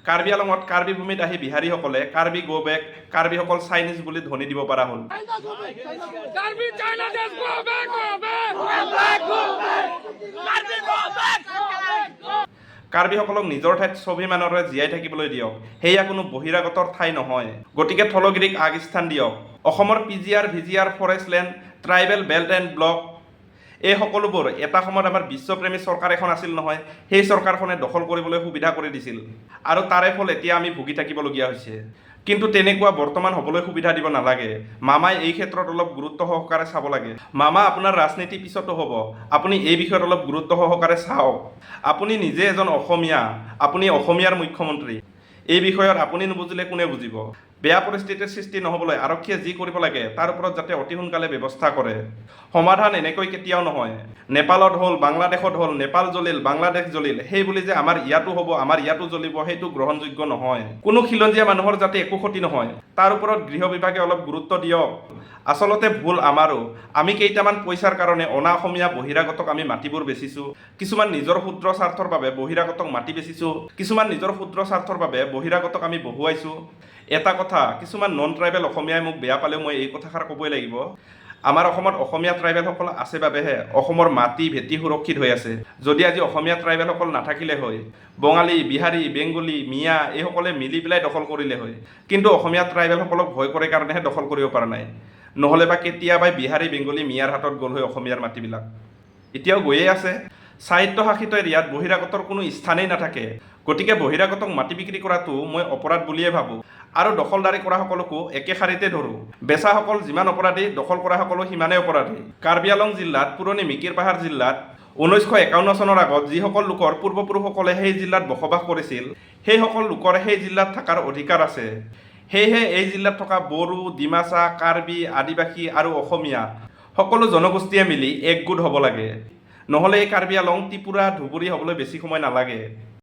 কাৰ্বি আলঙত কাৰ্বি ভূমিত আহি বিহাৰীসকলে Karbi go back, কাৰ্বিসকল Chinese বুলি ধ্বনি দিব পৰা হ'ল। কাৰ্বিসকলক নিজৰ ঠাইত স্বাভিমানেৰে জীয়াই থাকিবলৈ দিয়ক, সেয়া কোনো বহিৰাগতৰ ঠাই নহয়। গতিকে থলগিৰিক আগস্থান দিয়ক। অসমৰ PGR, VGR, forest land, tribal belt and block, এই সকলোবোৰ এটা সময়ত আমাৰ বিশ্বপ্ৰেমী চৰকাৰ এখন আছিল নহয়, সেই চৰকাৰখনে দখল কৰিবলৈ সুবিধা কৰি দিছিল আৰু তাৰে ফল এতিয়া আমি ভুগি থাকিবলগীয়া হৈছে। কিন্তু তেনেকুৱা বৰ্তমান হ'বলৈ সুবিধা দিব নালাগে। মামাই এই ক্ষেত্ৰত অলপ গুৰুত্ব সহকাৰে চাব লাগে। মামা, আপোনাৰ ৰাজনীতি পিছতো হ'ব, আপুনি এই বিষয়ত অলপ গুৰুত্ব সহকাৰে চাওক। আপুনি নিজে এজন অসমীয়া, আপুনি অসমীয়াৰ মুখ্যমন্ত্ৰী। এই বিষয়ত আপুনি নুবুজিলে কোনে বুজিব? বেয়া পৰিস্থিতিৰ সৃষ্টি নহ'বলৈ আৰক্ষীয়ে যি কৰিব লাগে তাৰ ওপৰত যাতে অতি সোনকালে ব্যৱস্থা কৰে। সমাধান এনেকৈ কেতিয়াও নহয়। নেপালত হ'ল, বাংলাদেশত হ'ল, নেপাল জ্বলিল, বাংলাদেশ জ্বলিল, সেই বুলি যে আমাৰ ইয়াতো হ'ব, আমাৰ ইয়াতো জ্বলিব, সেইটো গ্ৰহণযোগ্য নহয়। কোনো খিলঞ্জীয়া মানুহৰ যাতে একো ক্ষতি নহয় তাৰ ওপৰত গৃহ বিভাগে অলপ গুৰুত্ব দিয়ক। আচলতে ভুল আমাৰো। আমি কেইটামান পইচাৰ কাৰণে অনা অসমীয়া বহিৰাগতক আমি মাটিবোৰ বেচিছোঁ। কিছুমান নিজৰ ক্ষুদ্ৰ স্বাৰ্থৰ বাবে বহিৰাগতক মাটি বেচিছোঁ, কিছুমান নিজৰ ক্ষুদ্ৰ স্বাৰ্থৰ বাবে বহিৰাগতক আমি বহুৱাইছোঁ। এটা কথা, কিছুমান নন ট্ৰাইবেল অসমীয়াই মোক বেয়া পালেও মই এই কথাষাৰ ক'বই লাগিব। আমাৰ অসমত অসমীয়া ট্ৰাইবেলসকল আছে বাবেহে অসমৰ মাটি ভেটি সুৰক্ষিত হৈ আছে। যদি আজি অসমীয়া ট্ৰাইবেলসকল নাথাকিলে হয়, বঙালী, বিহাৰী, বেংগলী, মিয়া এইসকলে মিলি পেলাই দখল কৰিলে হয়। কিন্তু অসমীয়া ট্ৰাইবেলসকলক ভয় কৰে কাৰণেহে দখল কৰিব পৰা নাই। নহ'লে বা কেতিয়াবাই বিহাৰী, বেংগলী, মিয়াৰ হাতত গ'ল হয় অসমীয়াৰ মাটিবিলাক। এতিয়াও গৈয়ে আছে। স্বায়ত্তশাসিত এৰিয়াত বহিৰাগতৰ কোনো স্থানেই নাথাকে। গতিকে বহিৰাগতক মাটি বিক্ৰী কৰাটো মই অপৰাধ বুলিয়ে ভাবোঁ আৰু দখলদাৰী কৰা সকলকো একে শাৰীতে ধৰোঁ। বেচাসকল যিমান অপৰাধী, দখল কৰা সকলো সিমানেই অপৰাধী। কাৰ্বি আলং জিলাত, পুৰণি মিকিৰ পাহাৰ জিলাত 1951 চনৰ আগত যিসকল লোকৰ পূৰ্বপুৰুষসকলে সেই জিলাত বসবাস কৰিছিল, সেইসকল লোকৰ সেই জিলাত থকাৰ অধিকাৰ আছে। সেয়েহে এই জিলাত থকা বড়ো, ডিমাচা, কাৰ্বি, আদিবাসী আৰু অসমীয়া সকলো জনগোষ্ঠীয়ে মিলি একগোট হ'ব লাগে। নহ'লে এই কাৰ্বি আলং ত্ৰিপুৰা, ধুবুৰী হ'বলৈ বেছি সময় নালাগে।